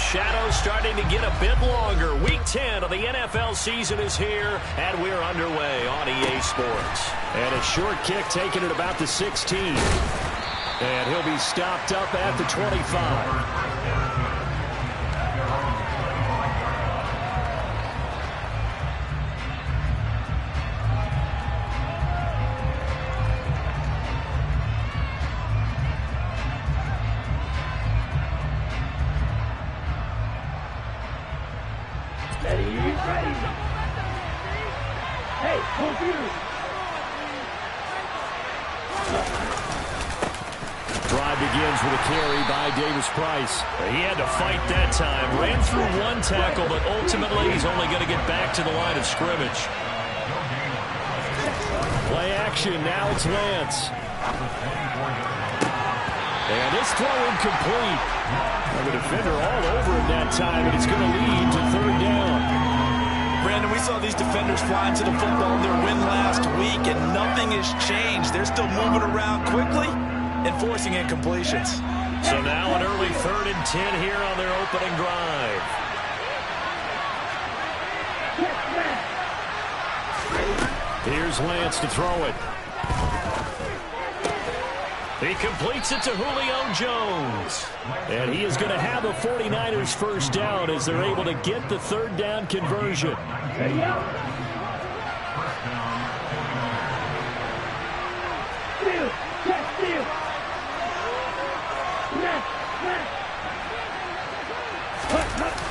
shadows starting to get a bit longer. Week 10 of the NFL season is here, and we're underway on EA Sports. And a short kick taken at about the 16. And he'll be stopped up at the 25. Drive begins with a carry by Davis Price. He had to fight that time. Ran through one tackle, but ultimately he's only going to get back to the line of scrimmage. Play action. Now it's Lance. And this throw incomplete. The defender all over him that time, and it's going to lead to third down. Brandon, we saw these defenders flying to the football in their win last week, and nothing has changed. They're still moving around quickly and forcing incompletions. So now an early 3rd and 10 here on their opening drive. Here's Lance to throw it. He completes it to Julio Jones. And he is going to have a 49ers first down as they're able to get the third down conversion.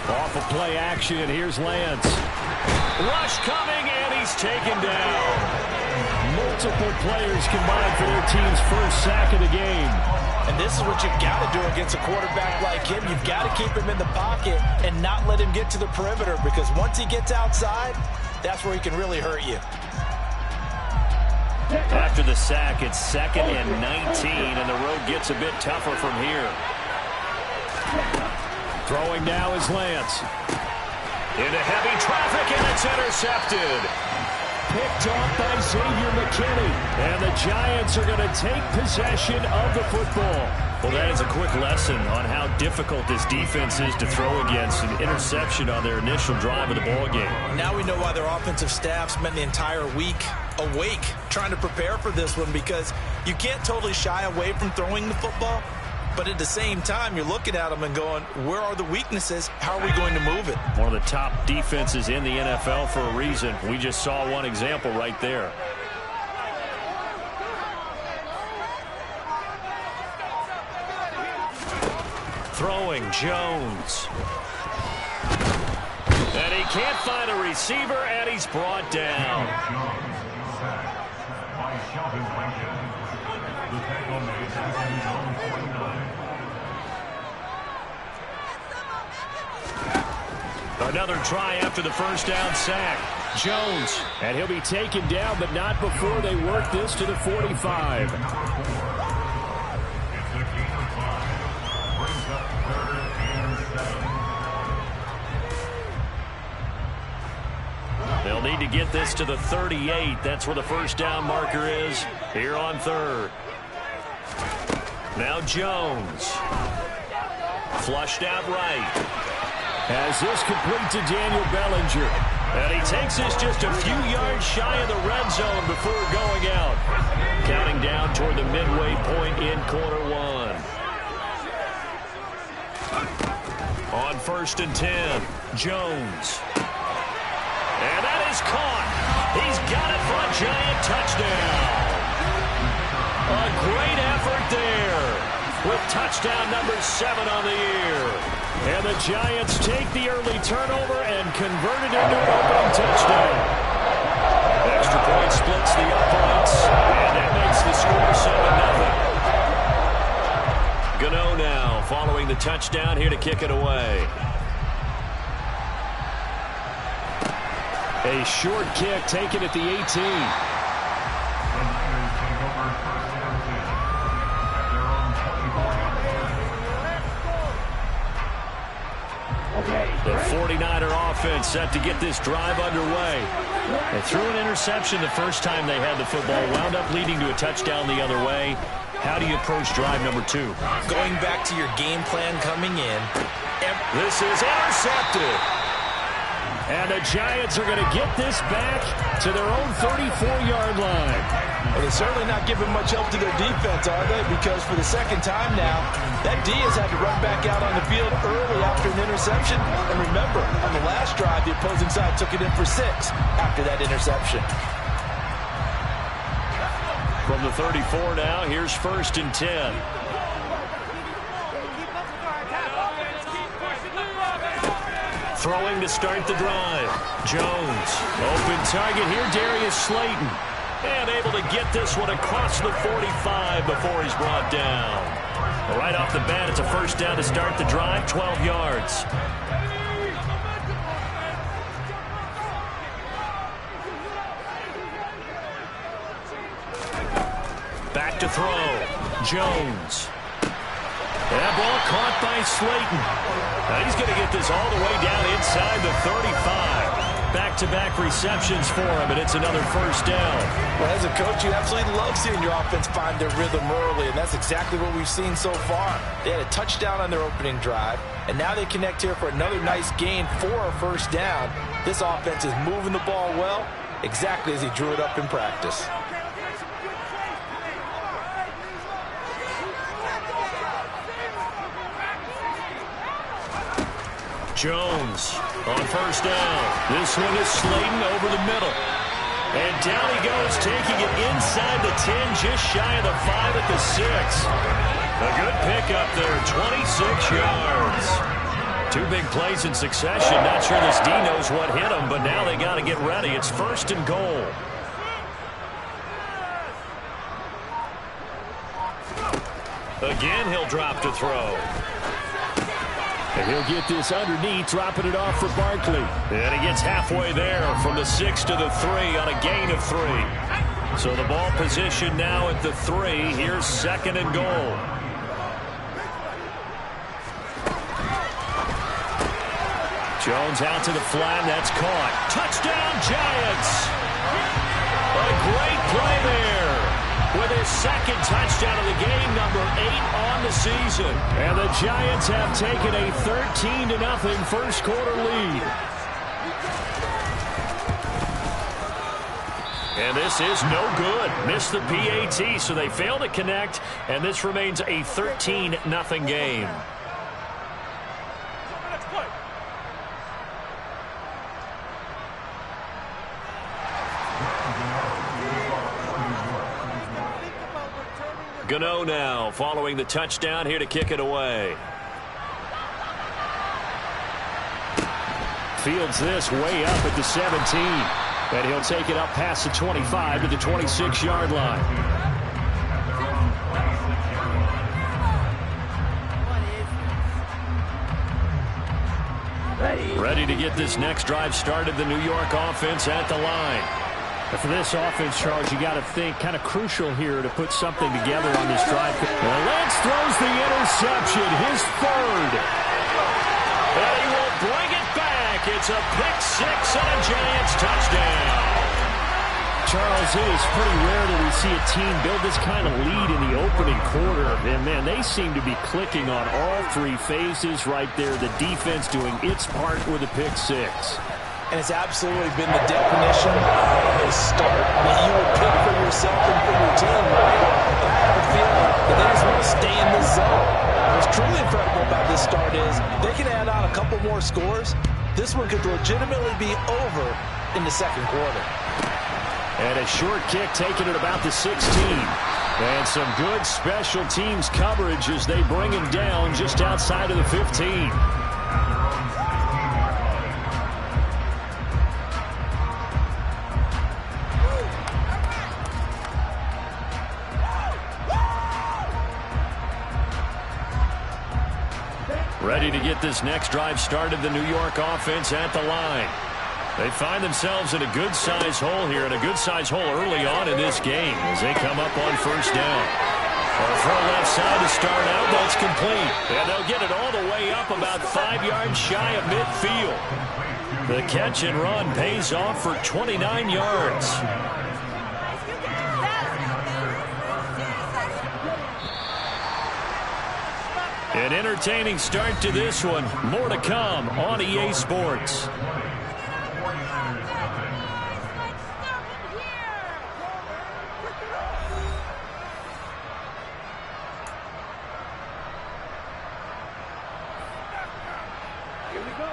Off of play action, here's Lance. Rush coming, and he's taken down. Multiple players combined for their team's first sack of the game. And this is what you've got to do against a quarterback like him. You've got to keep him in the pocket and not let him get to the perimeter, because once he gets outside, that's where he can really hurt you. After the sack, it's 2nd and 19, and the road gets a bit tougher from here. Throwing now is Lance. Into heavy traffic, and it's intercepted. Picked off by Xavier McKinney. And the Giants are going to take possession of the football. Well, that is a quick lesson on how difficult this defense is to throw against. An interception on their initial drive of the ballgame. Now we know why their offensive staff spent the entire week awake trying to prepare for this one, because you can't totally shy away from throwing the football. But at the same time, you're looking at them and going, where are the weaknesses? How are we going to move it? One of the top defenses in the NFL for a reason. We just saw one example right there. Throwing Jones. And he can't find a receiver, and he's brought down. Another try after the first down sack. Jones. And he'll be taken down, but not before they work this to the 45. They'll need to get this to the 38. That's where the first down marker is here on 3rd. Now Jones. Flushed out right. As this complete to Daniel Bellinger. And he takes this just a few yards shy of the red zone before going out. Counting down toward the midway point in quarter 1. On 1st and 10, Jones. And that is caught. He's got it for a giant touchdown. A great effort there with touchdown number 7 on the year. And the Giants take the early turnover and convert it into an opening touchdown. Extra point splits the uprights, and that makes the score 7-0. Gano now following the touchdown here to kick it away. A short kick taken at the 18. The 49er offense set to get this drive underway. They threw an interception the first time they had the football, wound up leading to a touchdown the other way. How do you approach drive number 2? Going back to your game plan coming in. This is intercepted. And the Giants are going to get this back to their own 34-yard line. Well, they're certainly not giving much help to their defense, are they? Because for the second time now, that D has had to run back out on the field early after an interception. And remember, on the last drive, the opposing side took it in for 6 after that interception. From the 34 now, here's 1st and 10. Throwing to start the drive. Jones. Open target here, Darius Slayton. And able to get this one across the 45 before he's brought down. Right off the bat, it's a 1st down to start the drive, 12 yards. Back to throw. Jones. That ball caught by Slayton. Now he's going to get this all the way down inside the 35. Back-to-back receptions for him, and it's another 1st down. Well, as a coach, you absolutely love seeing your offense find their rhythm early, and that's exactly what we've seen so far. They had a touchdown on their opening drive, and now they connect here for another nice gain for a 1st down. This offense is moving the ball well, exactly as he drew it up in practice. Jones on 1st down. This one is Slayton over the middle. And down he goes, taking it inside the 10, just shy of the 5 at the 6. A good pickup there, 26 yards. 2 big plays in succession. Not sure this D knows what hit him, but now they got to get ready. It's 1st and goal. Again, he'll drop to throw. And he'll get this underneath, dropping it off for Barkley. And he gets halfway there from the 6 to the 3 on a gain of 3. So the ball position now at the 3. Here's 2nd and goal. Jones out to the flat. That's caught. Touchdown, Giants! A great play there with his 2nd touchdown of the game, number 8 on the season. And the Giants have taken a 13-0 first quarter lead. And this is no good. Missed the PAT, so they fail to connect, and this remains a 13-0 game. Gano now, following the touchdown, here to kick it away. Fields this way up at the 17. And he'll take it up past the 25 to the 26-yard line. Ready to get this next drive started, the New York offense at the line. But for this offense, Charles, you got to think kind of crucial here to put something together on this drive. Well, Lance throws the interception, his 3rd. And he will bring it back. It's a pick-6 and a Giants touchdown. Charles, it is pretty rare that we see a team build this kind of lead in the opening quarter. And, man, they seem to be clicking on all 3 phases right there. The defense doing its part with a pick-6. And it's absolutely been the definition of a start that you would pick for yourself and for your team, right? I have a feeling that they just want to stay in this zone. What's truly incredible about this start is they can add on a couple more scores. This one could legitimately be over in the 2nd quarter. And a short kick taken at about the 16. And some good special teams coverage as they bring him down just outside of the 15. Ready to get this next drive started, the New York offense at the line. They find themselves in a good-sized hole here, and a good-sized hole early on in this game as they come up on 1st down. Throw left side to start out, that's complete. And they'll get it all the way up about 5 yards shy of midfield. The catch and run pays off for 29 yards. An entertaining start to this one. More to come on EA Sports.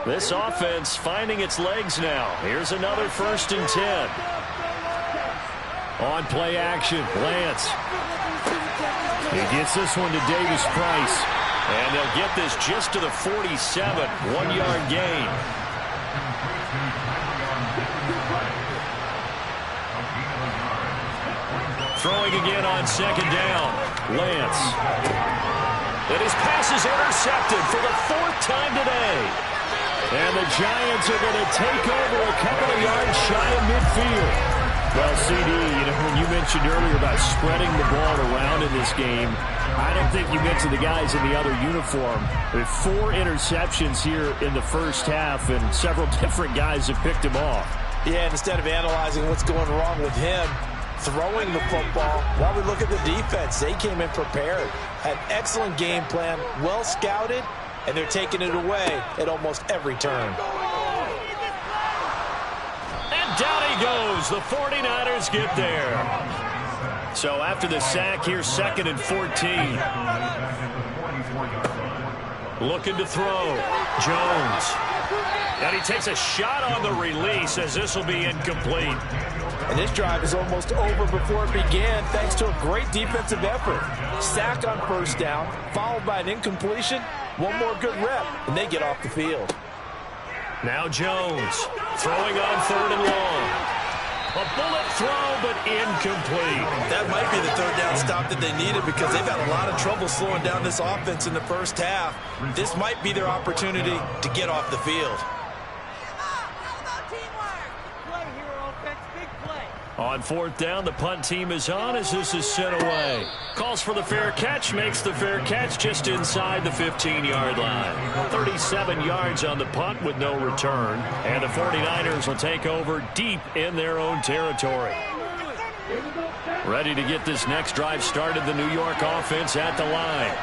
This offense finding its legs now. Here's another 1st and 10. On play action, Lance. He gets this one to Davis Price. And they'll get this just to the 47, 1-yard gain. Throwing again on 2nd down. Lance. And his pass is intercepted for the 4th time today. And the Giants are going to take over a couple of yards shy of midfield. Well, CD, when you mentioned earlier about spreading the ball around in this game, I don't think you mentioned the guys in the other uniform. With 4 interceptions here in the first half, and several different guys have picked him off. Yeah, and instead of analyzing what's going wrong with him, throwing the football, while we look at the defense, they came in prepared. Had an excellent game plan, well scouted, and they're taking it away at almost every turn. And down he goes. The 49ers get there. So after the sack, here's 2nd and 14. Looking to throw. Jones. And he takes a shot on the release as this will be incomplete. And this drive is almost over before it began thanks to a great defensive effort. Sack on 1st down, followed by an incompletion. One more good rep, and they get off the field. Now Jones throwing on 3rd and long. A bullet throw, but incomplete. That might be the 3rd down stop that they needed because they've had a lot of trouble slowing down this offense in the first half. This might be their opportunity to get off the field. On 4th down, the punt team is on as this is sent away. Calls for the fair catch, makes the fair catch just inside the 15-yard line. 37 yards on the punt with no return. And the 49ers will take over deep in their own territory. Ready to get this next drive started, the New York offense at the line.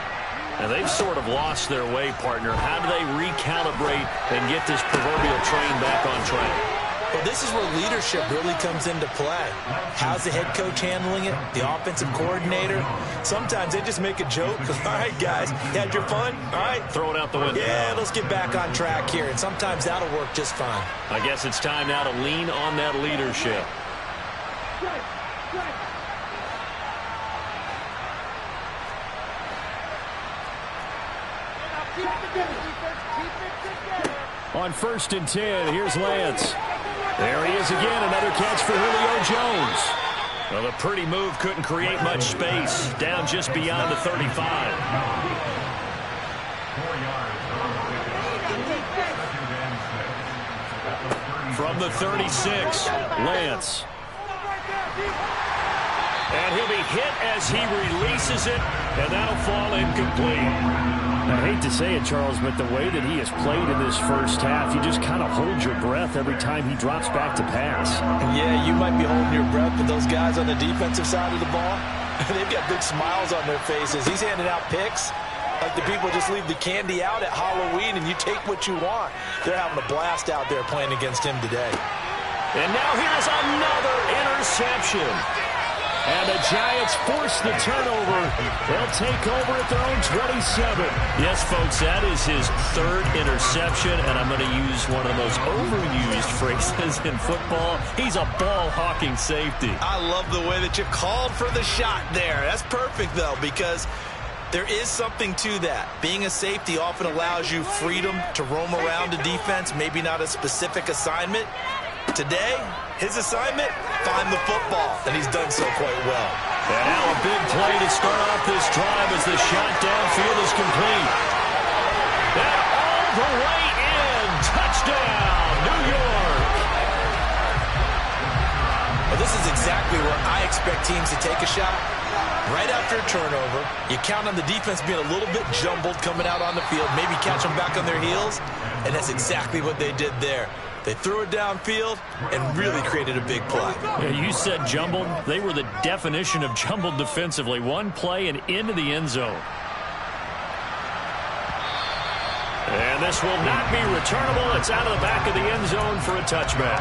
And they've sort of lost their way, partner. How do they recalibrate and get this proverbial train back on track? Well, this is where leadership really comes into play. How's the head coach handling it? The offensive coordinator? Sometimes they just make a joke. All right, guys, you had your fun? All right. Throw it out the window. Yeah, let's get back on track here. And sometimes that'll work just fine. I guess it's time now to lean on that leadership. On 1st and 10, here's Lance. There he is again, another catch for Julio Jones. Well, the pretty move couldn't create much space, down just beyond the 35. From the 36, Lance. And he'll be hit as he releases it, and that'll fall incomplete. I hate to say it, Charles, but the way that he has played in this first half, you just kind of hold your breath every time he drops back to pass. Yeah, you might be holding your breath, but those guys on the defensive side of the ball, they've got big smiles on their faces. He's handing out picks like the people just leave the candy out at Halloween and you take what you want. They're having a blast out there playing against him today. And now here's another interception. And the Giants force the turnover. They'll take over at their own 27. Yes, folks, that is his 3rd interception, and I'm going to use one of the most overused phrases in football. He's a ball-hawking safety. I love the way that you called for the shot there. That's perfect, though, because there is something to that. Being a safety often allows you freedom to roam around the defense, maybe not a specific assignment. Today, his assignment, find the football, and he's done so quite well. And now a big play to start off this drive as the shot downfield is complete. And all the way in, touchdown, New York. Well, this is exactly where I expect teams to take a shot. Right after a turnover, you count on the defense being a little bit jumbled coming out on the field, maybe catch them back on their heels, and that's exactly what they did there. They threw it downfield and really created a big play. Yeah, you said jumbled. They were the definition of jumbled defensively. One play and into the end zone. And this will not be returnable. It's out of the back of the end zone for a touchback.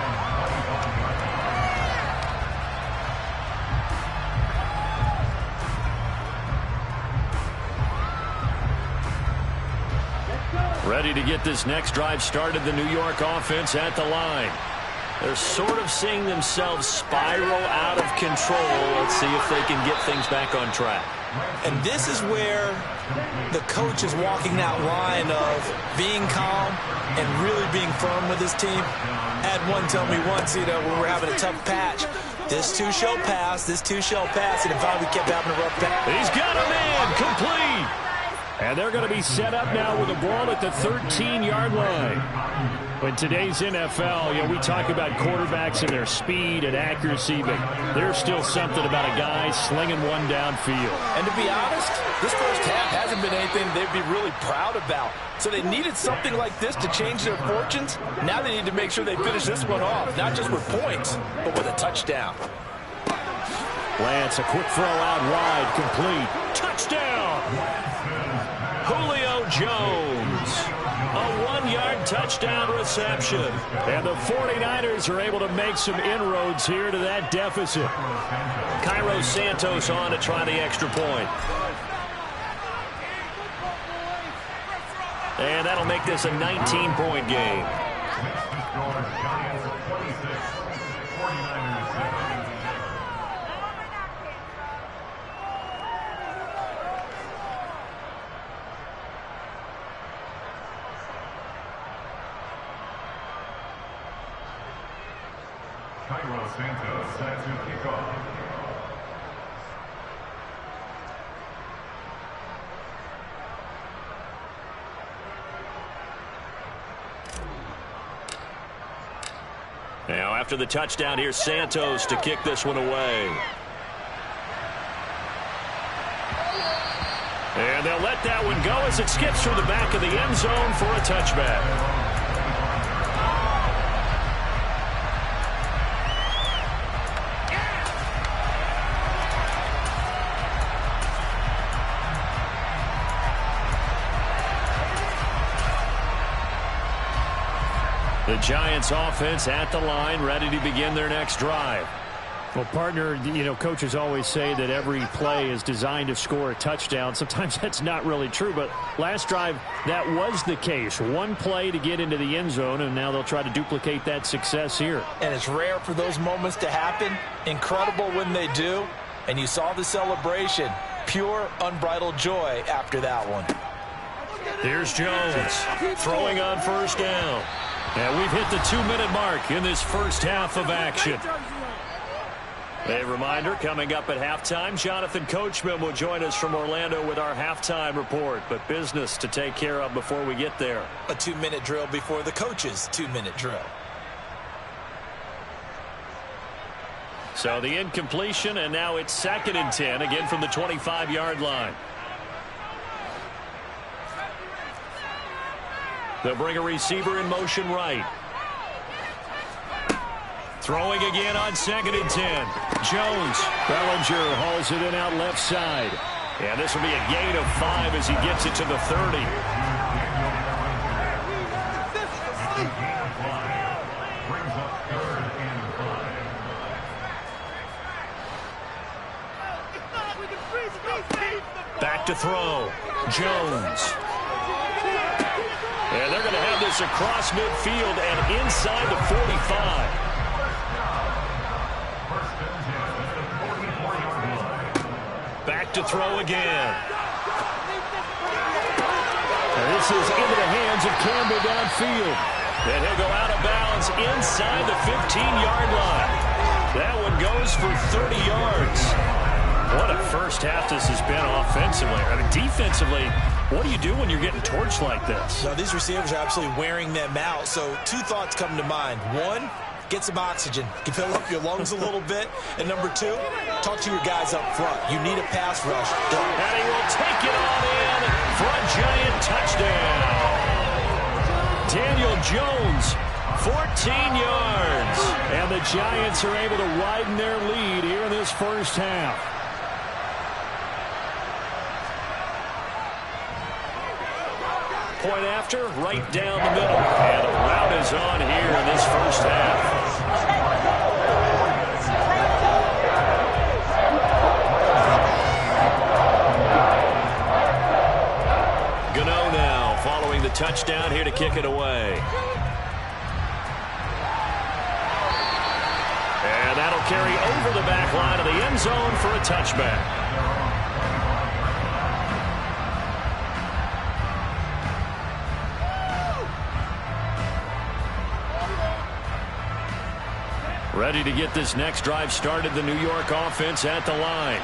Ready to get this next drive started, the New York offense at the line. They're sort of seeing themselves spiral out of control. Let's see if they can get things back on track. And this is where the coach is walking that line of being calm and really being firm with his team. Had one tell me once, when we're having a tough patch, this too shall pass, this too shall pass, and finally we kept having a rough patch. He's got a man, complete. And they're going to be set up now with the ball at the 13-yard line. In today's NFL, we talk about quarterbacks and their speed and accuracy, but there's still something about a guy slinging one downfield. And to be honest, this first half hasn't been anything they'd be really proud about. So they needed something like this to change their fortunes. Now they need to make sure they finish this one off, not just with points, but with a touchdown. Lance, a quick throw out wide, complete. Touchdown! Julio Jones. A 1-yard touchdown reception. And the 49ers are able to make some inroads here to that deficit. Cairo Santos on to try the extra point. And that'll make this a 19-point game. Cairo Santos set to kick off. Now after the touchdown, here's Santos to kick this one away. And they'll let that one go as it skips through the back of the end zone for a touchback. The Giants offense at the line, ready to begin their next drive. Well, partner, coaches always say that every play is designed to score a touchdown. Sometimes that's not really true, but last drive, that was the case. One play to get into the end zone, and now they'll try to duplicate that success here. And it's rare for those moments to happen. Incredible when they do. And you saw the celebration. Pure, unbridled joy after that one. Here's Jones throwing on first down. And we've hit the 2-minute mark in this first half of action. A reminder, coming up at halftime, Jonathan Coachman will join us from Orlando with our halftime report. But business to take care of before we get there. A 2-minute drill before the coach's 2-minute drill. So the incompletion, and now it's 2nd and 10, again from the 25-yard line. They'll bring a receiver in motion right. Throwing again on 2nd and 10. Jones. Bellinger hauls it in out left side. And this will be a gain of 5 as he gets it to the 30. Back to throw. Jones. And they're going to have this across midfield and inside the 45. Back to throw again. And this is into the hands of Campbell downfield. And he'll go out of bounds inside the 15-yard line. That one goes for 30 yards. What a first half this has been offensively. I mean, defensively, what do you do when you're getting torched like this? Now, these receivers are absolutely wearing them out. So 2 thoughts come to mind. 1, get some oxygen. You fill up your lungs a little bit. And number 2, talk to your guys up front. You need a pass rush. And he will take it on in for a giant touchdown. Daniel Jones, 14 yards. And the Giants are able to widen their lead here in this first half. point after, right down the middle. And the route is on here in this first half. Gano now following the touchdown here to kick it away. And that'll carry over the back line of the end zone for a touchback. Ready to get this next drive started, the New York offense at the line.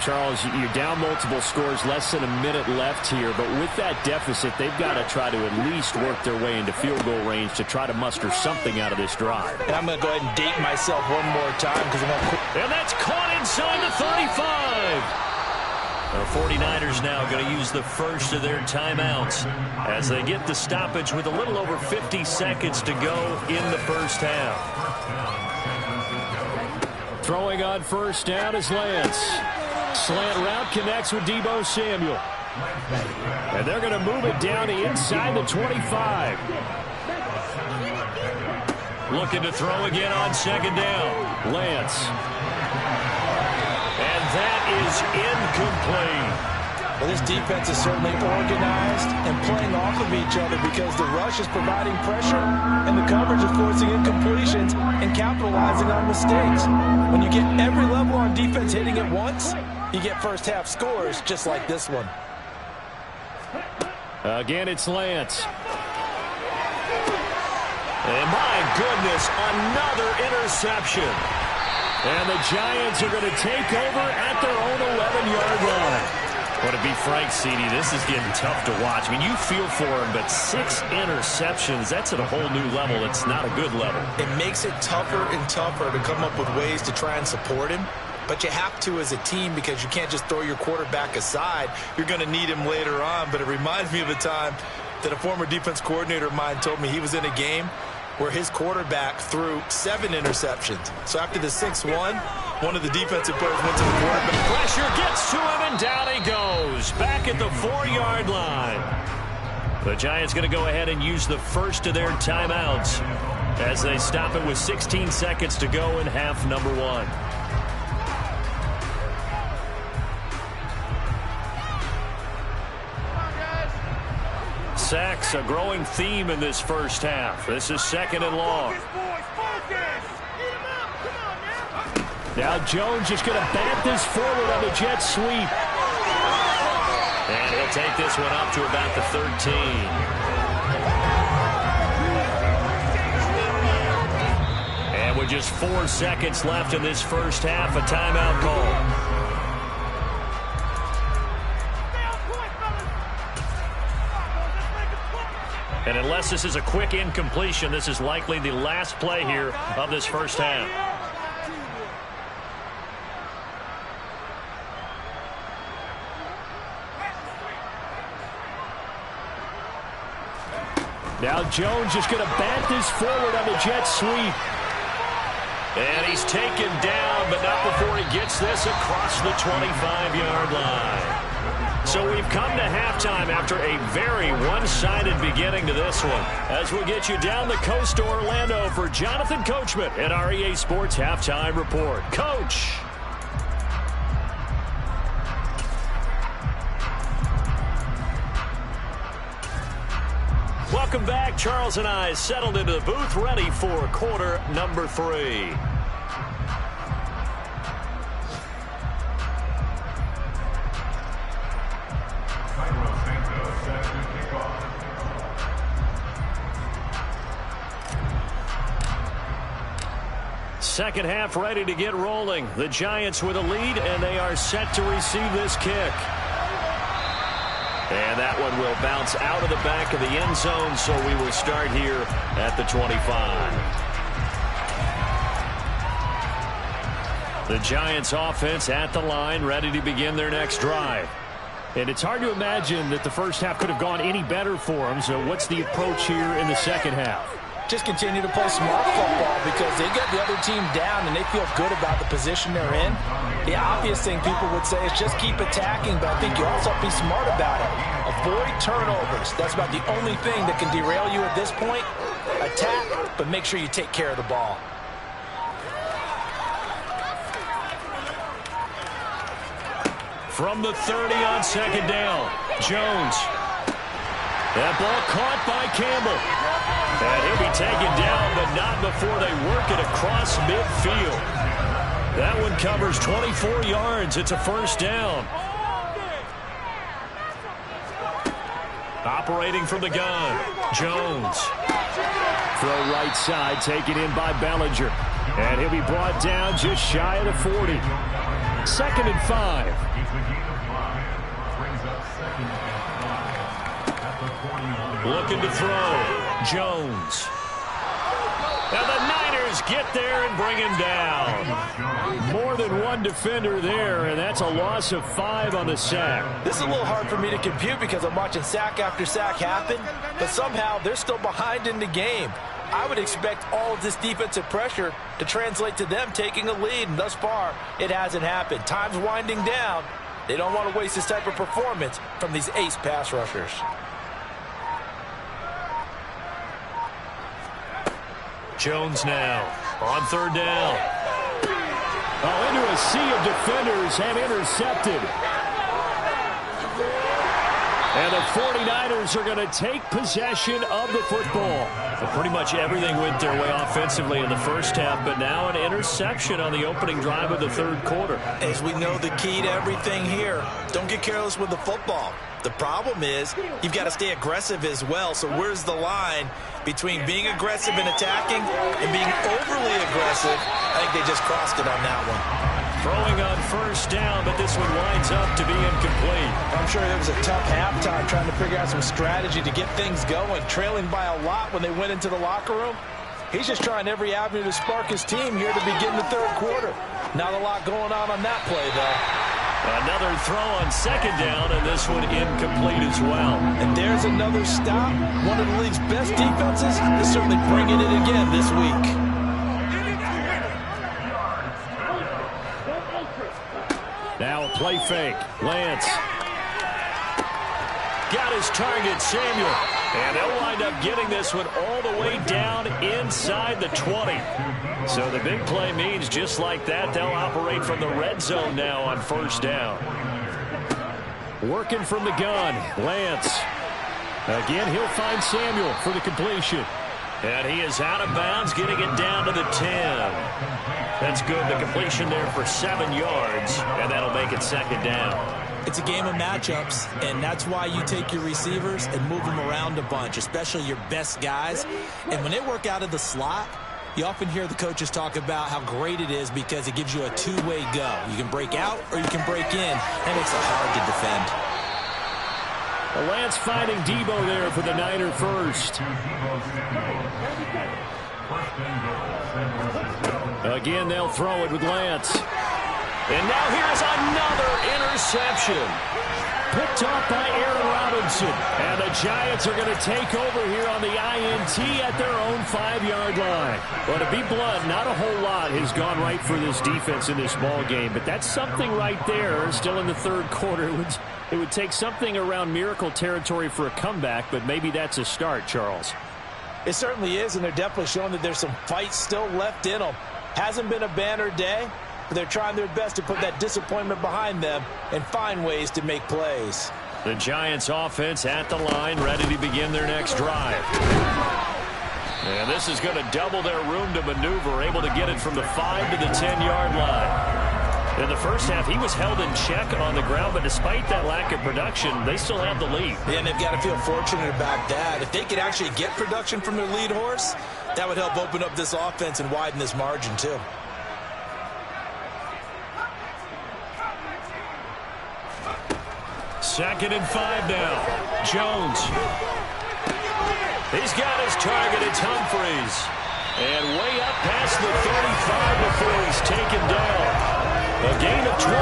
Charles, you're down multiple scores, less than a minute left here, but with that deficit, they've got to try to at least work their way into field goal range to try to muster something out of this drive. And I'm going to go ahead and date myself one more time because I'm going to... And that's caught inside the 35. The 49ers now going to use the first of their timeouts as they get the stoppage with a little over 50 seconds to go in the first half. Throwing on first down is Lance. Slant route connects with Deebo Samuel. And they're going to move it down to inside the 25. Looking to throw again on second down. Lance. And that is incomplete. Well, this defense is certainly organized and playing off of each other because the rush is providing pressure and the coverage is forcing incompletions and capitalizing on mistakes. When you get every level on defense hitting at once, you get first half scores just like this one. Again, it's Lance. And my goodness, another interception. And the Giants are going to take over at their own 11-yard line. But to be frank, CD, this is getting tough to watch. I mean, you feel for him, but 6 interceptions, that's at a whole new level. It's not a good level. It makes it tougher and tougher to come up with ways to try and support him. But you have to as a team because you can't just throw your quarterback aside. You're going to need him later on. But it reminds me of a time that a former defense coordinator of mine told me he was in a game where his quarterback threw 7 interceptions. So after the 6-1, one of the defensive players went to the quarterback. Pressure gets to him, and down he goes. Back at the 4-yard line. The Giants going to go ahead and use the first of their timeouts as they stop it with 16 seconds to go in half number 1. Sacks, a growing theme in this first half. This is second and long. Now Jones just going to bat this forward on the jet sweep. And he'll take this one up to about the 13. And with just 4 seconds left in this first half, a timeout call. And unless this is a quick incompletion, this is likely the last play here of this first half. Now Jones just going to bat this forward on the jet sweep. And he's taken down, but not before he gets this across the 25-yard line. So we've come to halftime after a very one-sided beginning to this one. As we'll get you down the coast to Orlando for Jonathan Coachman at our EA Sports Halftime Report. Coach. Welcome back. Charles and I settled into the booth, ready for quarter number 3. Second half ready to get rolling. The Giants with a lead, and they are set to receive this kick. And that one will bounce out of the back of the end zone, so we will start here at the 25. The Giants offense at the line, ready to begin their next drive. And it's hard to imagine that the first half could have gone any better for them, so what's the approach here in the second half? Just continue to play smart football because they get the other team down and they feel good about the position they're in. The obvious thing people would say is just keep attacking, but I think you also have to be smart about it. A avoid turnovers. That's about the only thing that can derail you at this point. Attack, but make sure you take care of the ball. From the 30 on second down, Jones. That ball caught by Campbell. And he'll be taken down, but not before they work it across midfield. That one covers 24 yards. It's a first down. Operating from the gun, Jones. Throw right side, taken in by Bellinger. And he'll be brought down just shy of the 40. 2nd and 5. Looking to throw, Jones. And the Niners get there and bring him down. More than one defender there, and that's a loss of 5 on the sack. This is a little hard for me to compute because I'm watching sack after sack happen, but somehow they're still behind in the game. I would expect all of this defensive pressure to translate to them taking a lead, and thus far, it hasn't happened. Time's winding down. They don't want to waste this type of performance from these ace pass rushers. Jones now on 3rd down. Oh, into a sea of defenders and intercepted. And the 49ers are going to take possession of the football. Well, pretty much everything went their way offensively in the first half, but now an interception on the opening drive of the 3rd quarter. As we know, the key to everything here, don't get careless with the football. The problem is you've got to stay aggressive as well. So where's the line between being aggressive and attacking and being overly aggressive? I think they just crossed it on that one. Throwing on 1st down, but this one winds up to be incomplete. I'm sure there was a tough halftime trying to figure out some strategy to get things going, trailing by a lot when they went into the locker room. He's just trying every avenue to spark his team here to begin the 3rd quarter. Not a lot going on that play, though. Another throw on 2nd down, and this one incomplete as well. And there's another stop. One of the league's best defenses is certainly bringing it again this week. Now a play fake. Lance. Got his target, Samuel. And they'll wind up getting this one all the way down inside the 20. So the big play means just like that, they'll operate from the red zone now on 1st down. Working from the gun, Lance. Again, he'll find Samuel for the completion. And he is out of bounds, getting it down to the 10. That's good. The completion there for 7 yards, and that'll make it 2nd down. It's a game of matchups, and that's why you take your receivers and move them around a bunch, especially your best guys. And when they work out of the slot, you often hear the coaches talk about how great it is because it gives you a two-way go. You can break out or you can break in. That makes it hard to defend. Well, Lance finding Debo there for the Niner first. Again, they'll throw it with Lance. And now here's another interception. Picked off by Aaron Robinson. And the Giants are going to take over here on the INT at their own 5-yard line. Well, to be blunt, not a whole lot has gone right for this defense in this ball game. But that's something right there. Still in the 3rd quarter. It would take something around miracle territory for a comeback, but maybe that's a start, Charles. It certainly is, and they're definitely showing that there's some fight still left in them. Hasn't been a banner day, but they're trying their best to put that disappointment behind them and find ways to make plays. The Giants offense at the line, ready to begin their next drive. And this is going to double their room to maneuver, able to get it from the 5 to the 10-yard line. In the first half, he was held in check on the ground, but despite that lack of production, they still have the lead. Yeah, and they've got to feel fortunate about that. If they could actually get production from their lead horse, that would help open up this offense and widen this margin, too. Second and 5 now. Jones. He's got his target. It's Humphreys. And way up past the 35 before he's taken down. A gain of 28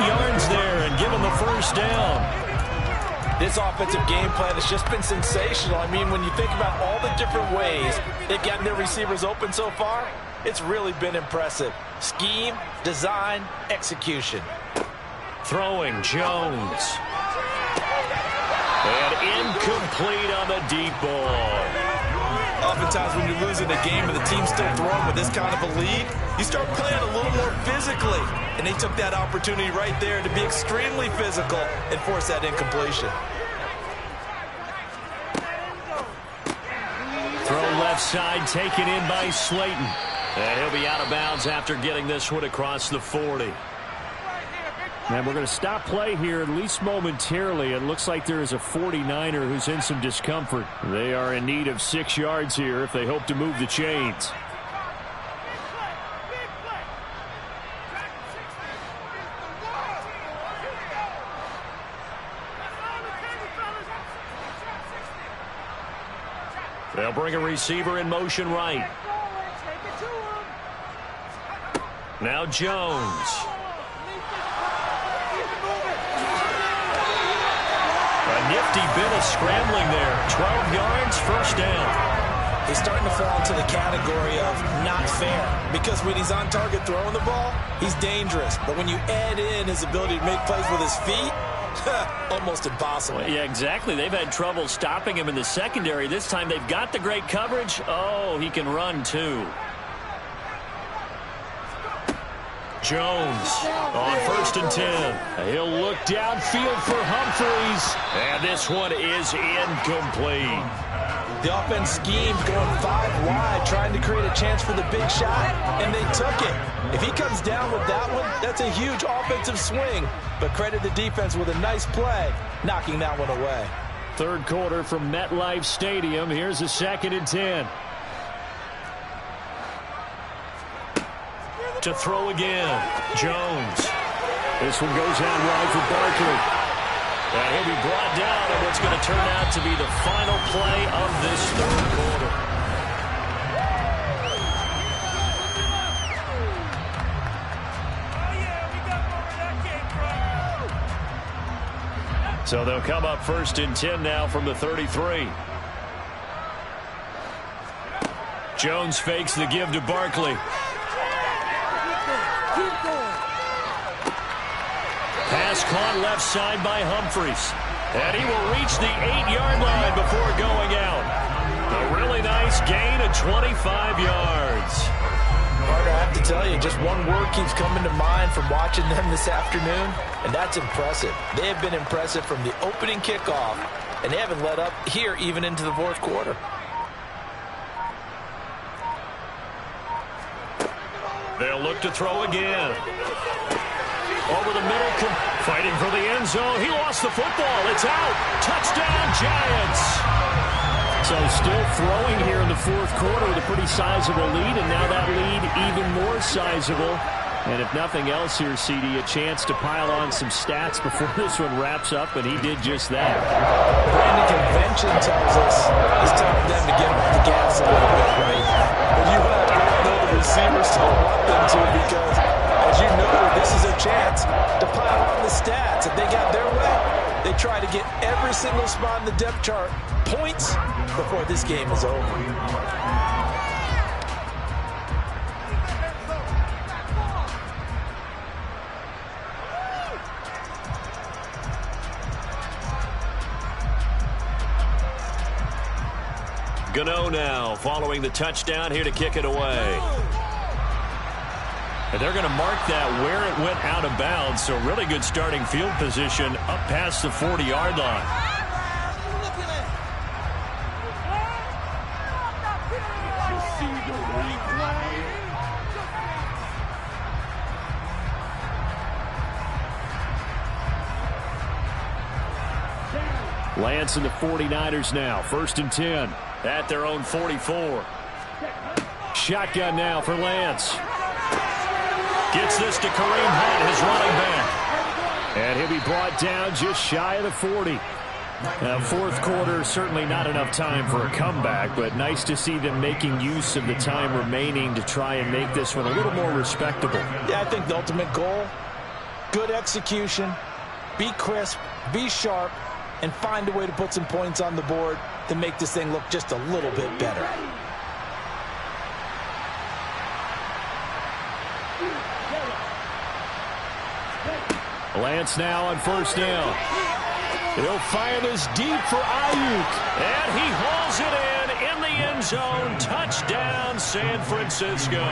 yards there and given the first down. This offensive game plan has just been sensational. I mean, when you think about all the different ways they've gotten their receivers open so far, it's really been impressive. Scheme, design, execution. Throwing Jones. And incomplete on the deep ball. Oftentimes when you're losing a game and the team's still throwing with this kind of a lead, you start playing a little more physically. And they took that opportunity right there to be extremely physical and force that incompletion. Throw left side taken in by Slayton. And he'll be out of bounds after getting this one across the 40. And we're going to stop play here, at least momentarily. It looks like there is a 49er who's in some discomfort. They are in need of 6 yards here if they hope to move the chains. They'll bring a receiver in motion right. Now Jones. A nifty bit of scrambling there. 12 yards, first down. He's starting to fall into the category of not fair, because when he's on target throwing the ball, he's dangerous. But when you add in his ability to make plays with his feet, almost impossible. Yeah, exactly. They've had trouble stopping him in the secondary. This time they've got the great coverage. Oh, he can run too. Jones on 1st and 10. He'll look downfield for Humphries. And this one is incomplete. The offense schemed going 5 wide, trying to create a chance for the big shot, and they took it. If he comes down with that one, that's a huge offensive swing. But credit the defense with a nice play, knocking that one away. Third quarter from MetLife Stadium. Here's a 2nd and 10. To throw again, Jones. This one goes out wide for Barkley. And he'll be brought down on what's going to turn out to be the final play of this third quarter. So they'll come up 1st and 10 now from the 33. Jones fakes the give to Barkley. Pass caught left side by Humphries. And he will reach the 8-yard line before going out. A really nice gain of 25 yards. Carter, I have to tell you, just one word keeps coming to mind from watching them this afternoon, and that's impressive. They have been impressive from the opening kickoff, and they haven't let up here even into the 4th quarter. They'll look to throw again. Over the middle, fighting for the end zone. He lost the football. It's out. Touchdown, Giants. So still throwing here in the 4th quarter with a pretty sizable lead, and now that lead even more sizable. And if nothing else here, CD, a chance to pile on some stats before this one wraps up, and he did just that. Brandon, convention tells us it's time for them to get off the gas a little bit, right? But you and I both know the receivers don't want them to, because, as you know, this is a chance to pile on the stats. If they got their way, they try to get every single spot in the depth chart points before this game is over. Gano now following the touchdown here to kick it away. And they're going to mark that where it went out of bounds, so really good starting field position up past the 40-yard line. Lance and the 49ers now, 1st and 10 at their own 44. Shotgun now for Lance. Gets this to Kareem Hunt, his running back. And he'll be brought down just shy of the 40. Now, 4th quarter, certainly not enough time for a comeback, but nice to see them making use of the time remaining to try and make this one a little more respectable. Yeah, I think the ultimate goal, good execution, be crisp, be sharp, and find a way to put some points on the board to make this thing look just a little bit better. Lance now on 1st down. He'll fire this deep for Ayuk. And he hauls it in the end zone. Touchdown, San Francisco.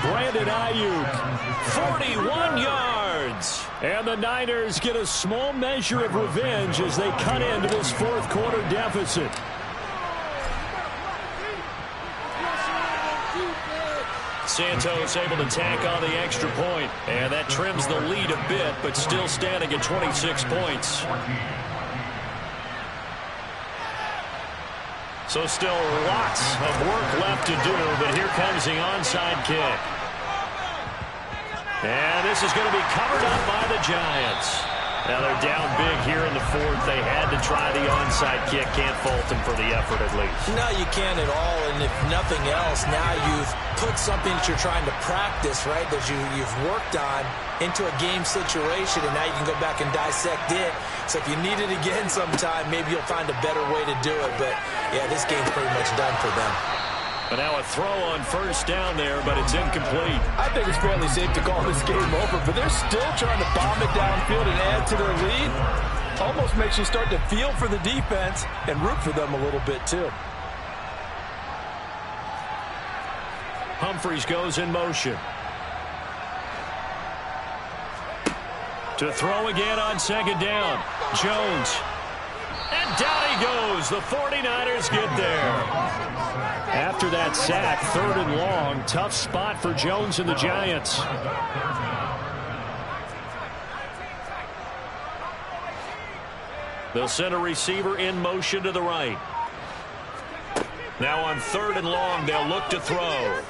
Brandon Ayuk, 41 yards. And the Niners get a small measure of revenge as they cut into this fourth quarter deficit. Santos able to tack on the extra point, and that trims the lead a bit, but still standing at 26 points. So still lots of work left to do, but here comes the onside kick. And this is going to be covered up by the Giants. Now they're down big here in the fourth. They had to try the onside kick. Can't fault them for the effort at least. No, you can't at all. And if nothing else, now you've put something that you're trying to practice, right, that you've worked on into a game situation, and now you can go back and dissect it. So if you need it again sometime, maybe you'll find a better way to do it. But, yeah, this game's pretty much done for them. But now a throw on first down there, but it's incomplete. I think it's fairly safe to call this game over, but they're still trying to bomb it downfield and add to their lead. Almost makes you start to feel for the defense and root for them a little bit, too. Humphries goes in motion. To throw again on second down. Jones. And down he goes. The 49ers get there. After that sack, 3rd and long, tough spot for Jones and the Giants. They'll send a receiver in motion to the right. Now on 3rd and long, they'll look to throw.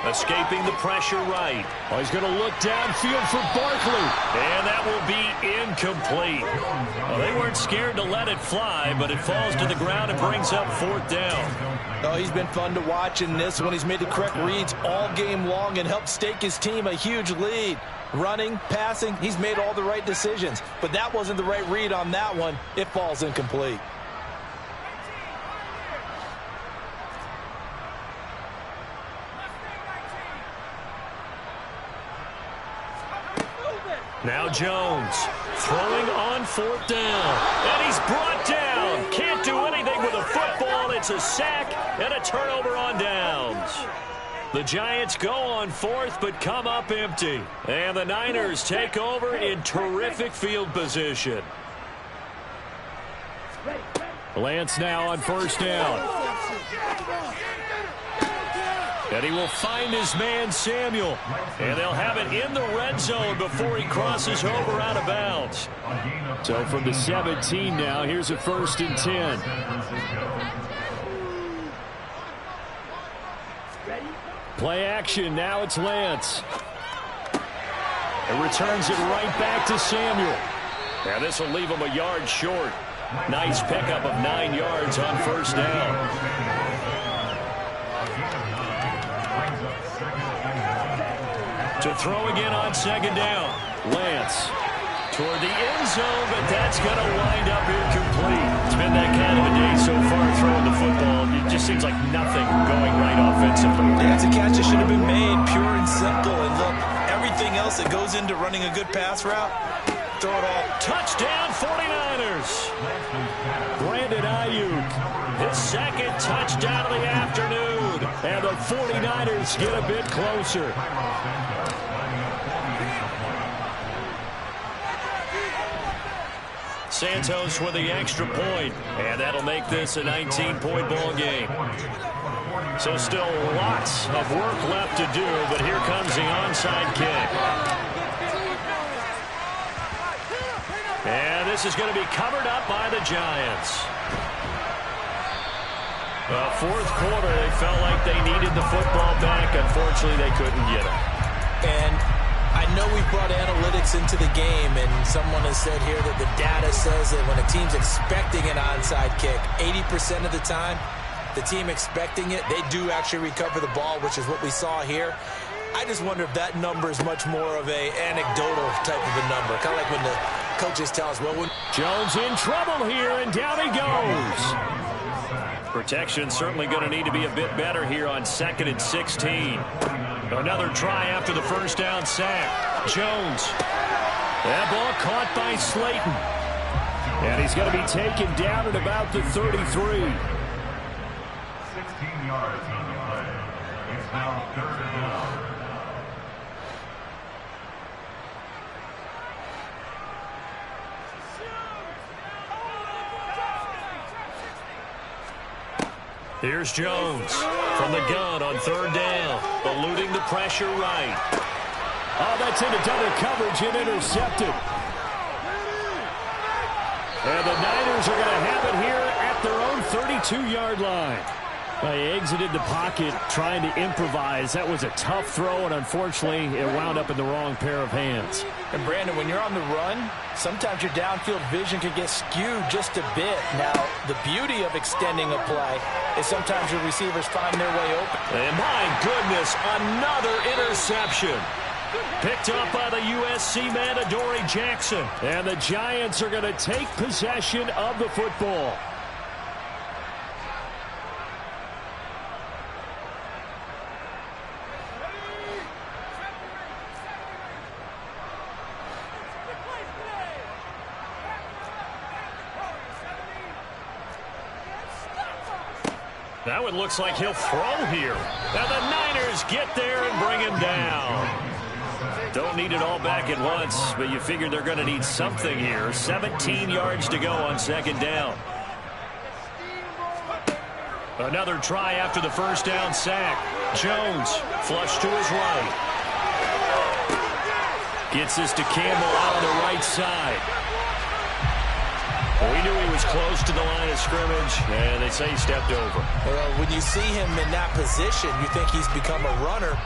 Escaping the pressure right. Oh, he's going to look downfield for Barkley. And that will be incomplete. Well, they weren't scared to let it fly, but it falls to the ground and brings up 4th down. Oh, he's been fun to watch in this one. He's made the correct reads all game long and helped stake his team a huge lead. Running, passing, he's made all the right decisions. But that wasn't the right read on that one. It falls incomplete. Now Jones throwing on 4th down. And he's brought down. Can't do anything with a football. It's a sack and a turnover on downs. The Giants go on 4th but come up empty. And the Niners take over in terrific field position. Lance now on 1st down. And he will find his man, Samuel. And they'll have it in the red zone before he crosses over out of bounds. So from the 17 now, here's a 1st and 10. Play action, now it's Lance. And returns it right back to Samuel. And this will leave him a yard short. Nice pickup of 9 yards on 1st down. To throw again on 2nd down. Lance toward the end zone, but that's going to wind up incomplete. It's been that kind of a day so far throwing the football. It just seems like nothing going right offensively. Yeah, it's a catch that should have been made, pure and simple. And look, everything else that goes into running a good pass route, throw it all. Touchdown 49ers. Brandon Ayuk, His 2nd touchdown of the afternoon. and the 49ers get a bit closer. Santos with the extra point, and that'll make this a 19-point ball game. So still lots of work left to do, but here comes the onside kick. And this is going to be covered up by the Giants. Well, 4th quarter, they felt like they needed the football back. Unfortunately, they couldn't get it. And I know we've brought analytics into the game, and someone has said here that the data says that when a team's expecting an onside kick, 80% of the time, the team expecting it, they do actually recover the ball, which is what we saw here. I just wonder if that number is much more of a anecdotal type of a number, kind of like when the coaches tell us, well, when Jones in trouble here, and down he goes. Protection certainly going to need to be a bit better here on 2nd and 16. Another try after the 1st down sack. Jones. That ball caught by Slayton. And he's going to be taken down at about the 33. 16 yards on the play. It's now 3rd down. Here's Jones from the gun on 3rd down, eluding the pressure right. Oh, that's into double coverage and intercepted. And the Niners are going to have it here at their own 32-yard line. They exited the pocket trying to improvise. That was a tough throw, and unfortunately, it wound up in the wrong pair of hands. And, Brandon, when you're on the run, sometimes your downfield vision can get skewed just a bit. Now, the beauty of extending a play is sometimes your receivers find their way open. And, my goodness, another interception. Picked up by the USC man, Adoree Jackson. And the Giants are going to take possession of the football. Now it looks like he'll throw here. And the Niners get there and bring him down. Don't need it all back at once, but you figure they're going to need something here. 17 yards to go on 2nd down. Another try after the 1st down sack. Jones flush to his right. Gets this to Campbell out on the right side. Well, we knew he was close to the line of scrimmage, and they say he stepped over. Well, when you see him in that position, you think he's become a runner.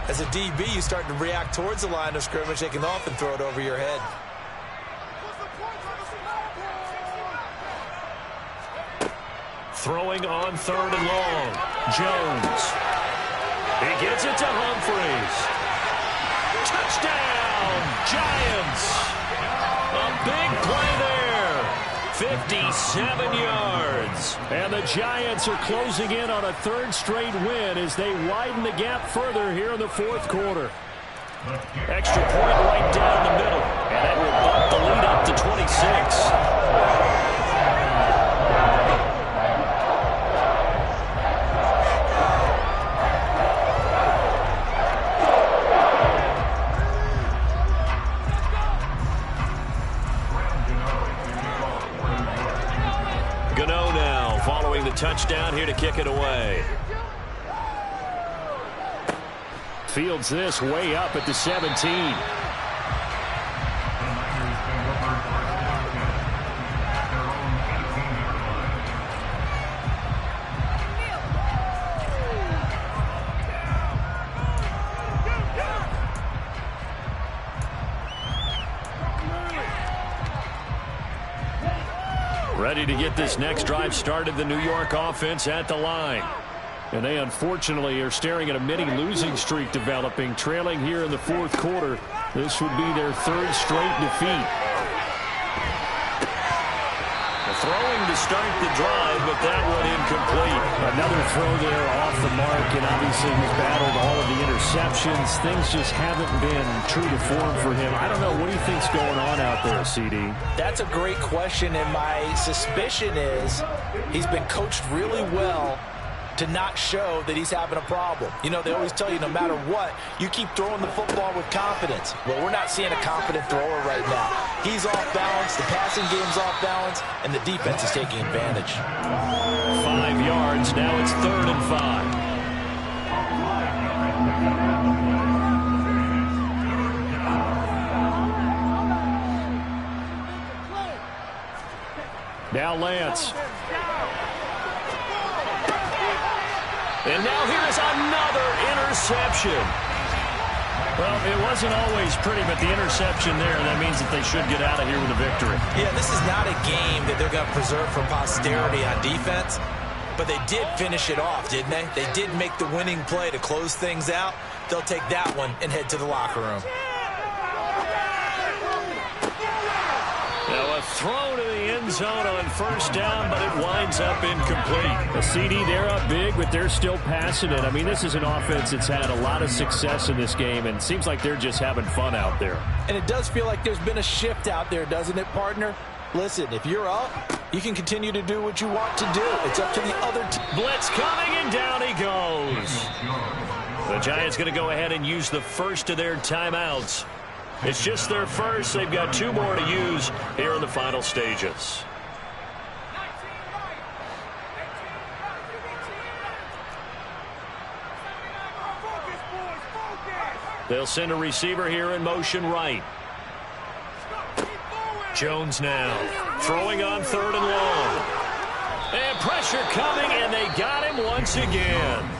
As a DB, you start to react towards the line of scrimmage. They can often throw it over your head. Throwing on 3rd and long. Jones. He gets it to Humphries. Touchdown, Giants. A big play there. 57 yards. And the Giants are closing in on a 3rd straight win as they widen the gap further here in the 4th quarter. Extra point right down the middle. And that will bump the lead up to 26. Touchdown here to kick it away. Fields this way up at the 17. Ready to get this next drive started, the New York offense at the line. And they unfortunately are staring at a mini losing streak developing, trailing here in the 4th quarter. This would be their 3rd straight defeat. Throwing to start the drive, but that one incomplete. Another throw there off the mark, and obviously he's battled all of the interceptions. Things just haven't been true to form for him. I don't know. What do you think's going on out there, CD? That's a great question, and my suspicion is he's been coached really well to not show that he's having a problem. You know, they always tell you no matter what, you keep throwing the football with confidence. Well, we're not seeing a confident thrower right now. He's off balance, the passing game's off balance, and the defense is taking advantage. 5 yards, now it's 3rd and 5. Now Lance. And now here's another interception. Well, it wasn't always pretty, but the interception there, that means that they should get out of here with a victory. Yeah, this is not a game that they're going to preserve for posterity on defense, but they did finish it off, didn't they? They did make the winning play to close things out. They'll take that one and head to the locker room. Now a throw to the end zone on 1st down, but it winds up incomplete. A CD, they're up big, but they're still passing it. I mean, this is an offense that's had a lot of success in this game, and it seems like they're just having fun out there. And it does feel like there's been a shift out there, doesn't it, partner? Listen, if you're up, you can continue to do what you want to do. It's up to the other team. Blitz coming, and down he goes. The Giants going to go ahead and use the first of their timeouts. It's just their first. They've got 2 more to use here in the final stages. They'll send a receiver here in motion right. Jones now throwing on 3rd and long. And pressure coming, and they got him once again.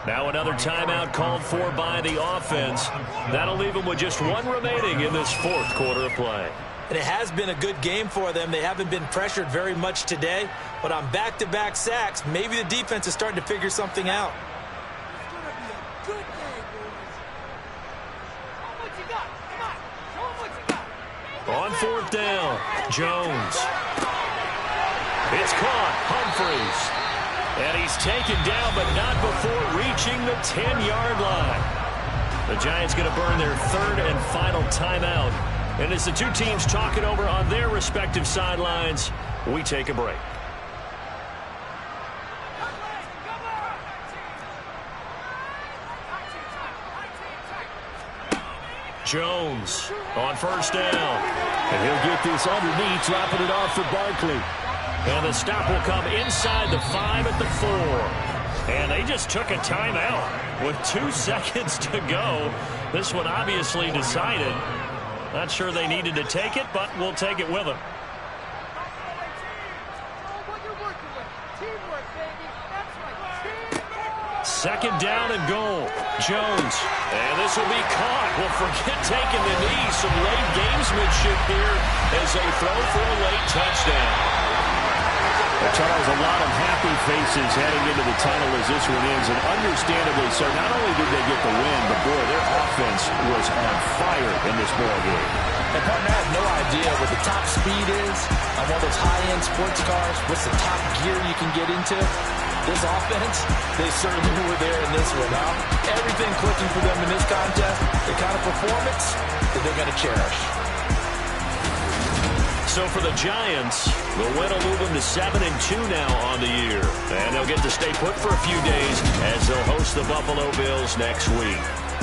Now another timeout called for by the offense. That'll leave them with just 1 remaining in this 4th quarter of play. And it has been a good game for them. They haven't been pressured very much today. But on back-to-back sacks, maybe the defense is starting to figure something out. On 4th down, Jones. It's caught, Humphries. And he's taken down, but not before reaching the 10-yard line. The Giants going to burn their 3rd and final timeout. And as the 2 teams talk it over on their respective sidelines, we take a break. Jones on 1st down. And he'll get this underneath, dropping it off for Barkley. And the stop will come inside the 5 at the 4. And they just took a timeout with 2 seconds to go. This one obviously decided. Not sure they needed to take it, but we'll take it with them. 2nd down and goal. Jones. And this will be caught. Well, forget taking the knee. Some late gamesmanship here as they throw for a late touchdown. Well, Charles, a lot of happy faces heading into the tunnel as this one ends, and understandably so. Not only did they get the win, but, boy, their offense was on fire in this ball game. And, partner, I have no idea what the top speed is on one of those high-end sports cars. What's the top gear you can get into? This offense, they certainly were there in this one, huh? Everything clicking for them in this contest, the kind of performance that they're going to cherish. So for the Giants, the win will move them to 7-2 now on the year. And they'll get to stay put for a few days as they'll host the Buffalo Bills next week.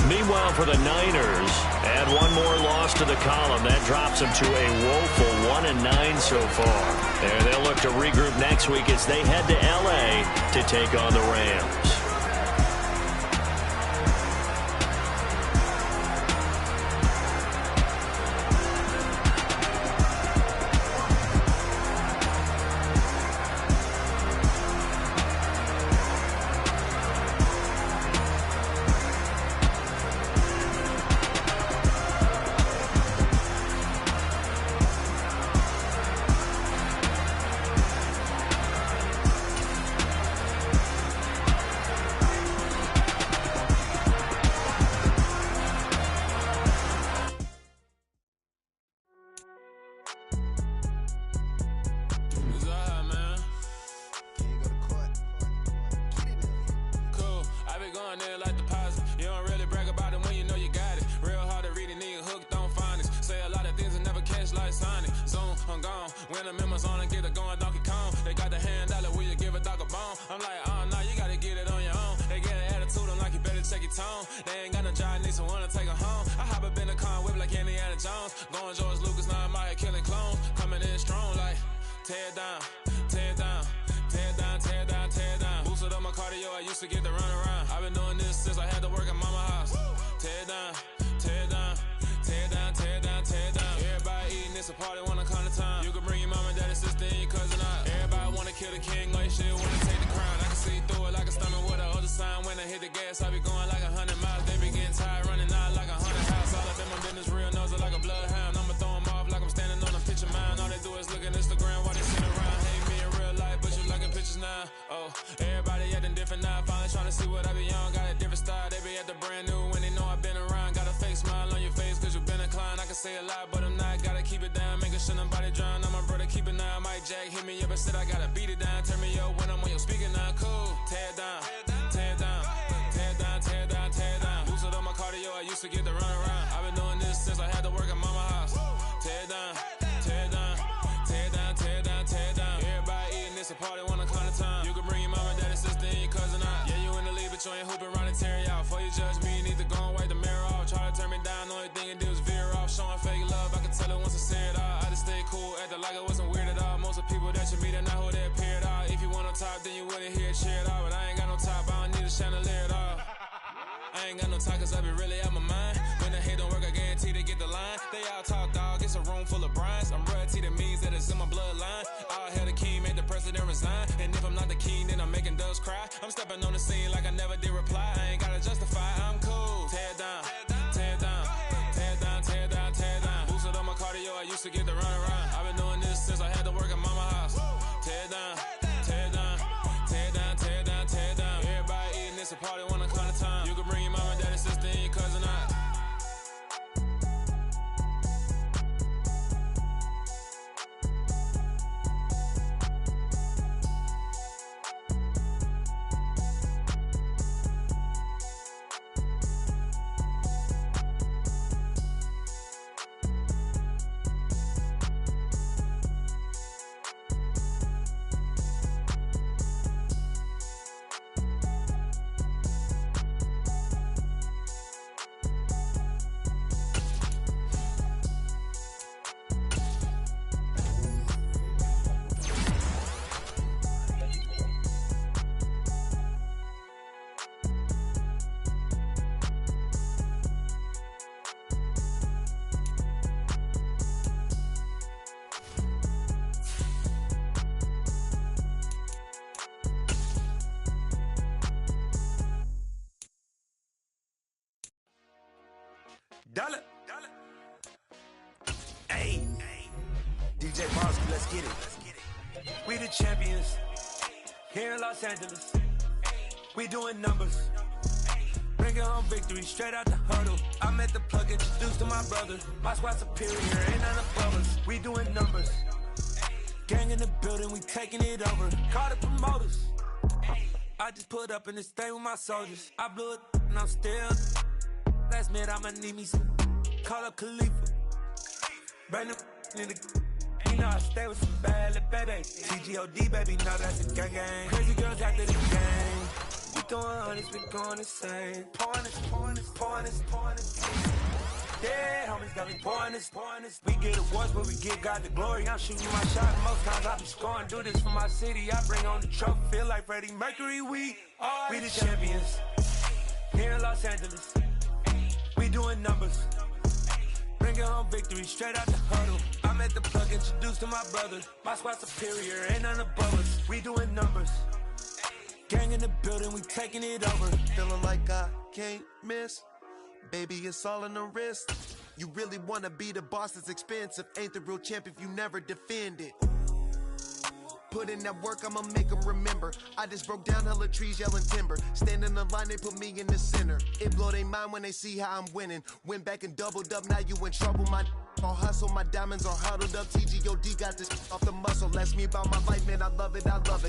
Meanwhile, for the Niners, add 1 more loss to the column. That drops them to a woeful 1-9 so far. And they'll look to regroup next week as they head to L.A. to take on the Rams. kind of time. You can bring your mama, daddy, sister, and your cousin out. Yeah, you in the league, but you ain't hooping around and tear you out. Before you judge me, you need to go and wipe the mirror off. Try to turn me down, only thing it did was veer off. Showing fake love, I can tell it once I see it all. I just stay cool, acting like it wasn't weird at all. Most of the people that you meet are not who they appear at all. If you want on top, then you wouldn't hear it cheer at all. But I ain't got no top, I don't need a chandelier at all. I ain't got no time, cause I be really out my mind. When the hate don't work, I guarantee to get the line. They all talk, dog, it's a room full of brines. I'm royalty, that means that it's in my bloodline. All hell the king, made the president resign. And if I'm not the king, then I'm making doves cry. I'm stepping on the scene like I never did reply. I ain't gotta justify, I'm cool. Tear down, tear down, tear down, tear down, tear down. Boosted on my cardio, I used to get the run around. I've been doing this since I had to work at mama house. Tear down, tear down, tear down, tear down, tear down. Everybody eating, it's a party when I come to time. You can bring your mama, daddy, sister, and your cousin out. Dollar. Hey. DJ Bosky, let's get it. We the champions here in Los Angeles. We doing numbers. Bringing home victory straight out the huddle. I met the plug, introduced to my brother. My squad superior, ain't none above us. We doing numbers. Gang in the building, we taking it over. Call the promoters. I just put up in this thing with my soldiers. I blew it and I'm still. Last minute, I'ma need me some. Call up Khalifa. Brand new in the. You know I stay with some bad little baby. TGOD, baby, no, that's a gang gang. Crazy girls after the game. We throwing hundreds, we going insane. Pouring this. Yeah, homies got me pouring this. We get awards, but we give God the glory. I'm shooting my shot, most times I be scoring. Do this for my city, I bring on the trophy. Feel like Freddie Mercury, we the champions. Here in Los Angeles. We doing numbers. Bringing home victory straight out the huddle. I met the plug, introduced to my brother. My squad superior, ain't none above us. We doing numbers. Gang in the building, we taking it over. Feeling like I can't miss. Baby, it's all in the wrist. You really wanna be the boss, it's expensive. Ain't the real champ if you never defend it. Put in that work, I'ma make them remember. I just broke down hella trees, yelling timber. Stand in the line, they put me in the center. It blow their mind when they see how I'm winning. Went back and doubled up, now you in trouble. My all hustle, my diamonds are huddled up. TGOD got this off the muscle. That's me about my life, man, I love it.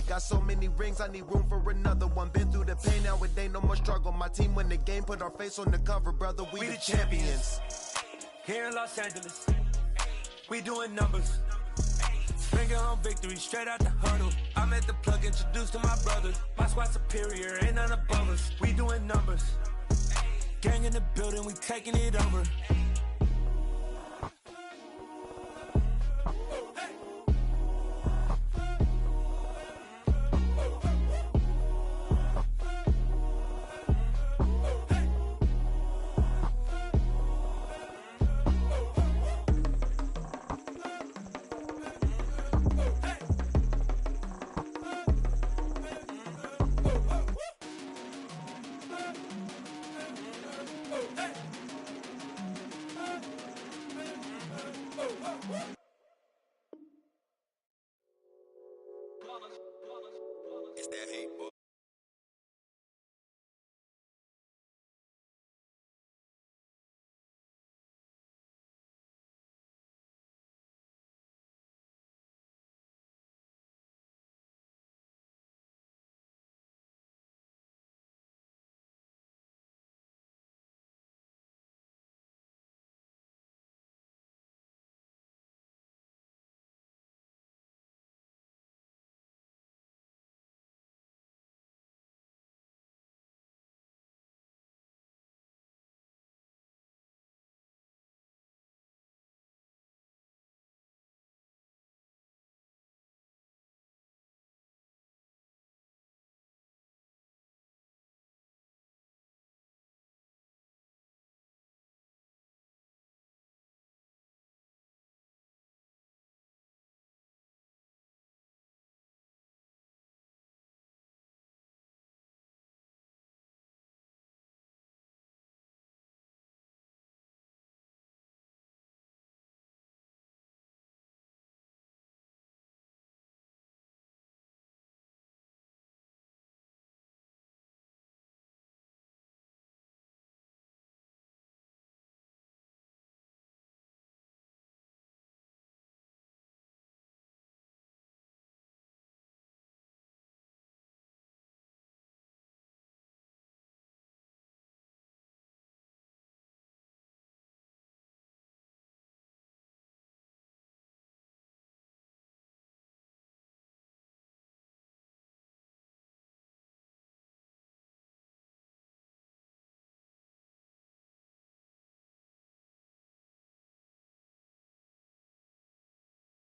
Got so many rings, I need room for another one. Been through the pain, now it ain't no more struggle. My team win the game, put our face on the cover, brother. We the champions. Here in Los Angeles, we doing numbers. Bringing home victory straight out the huddle. I met the plug, introduced to my brother. My squad superior, ain't none above us. We doing numbers. Gang in the building, we taking it over. It's that hate, boy.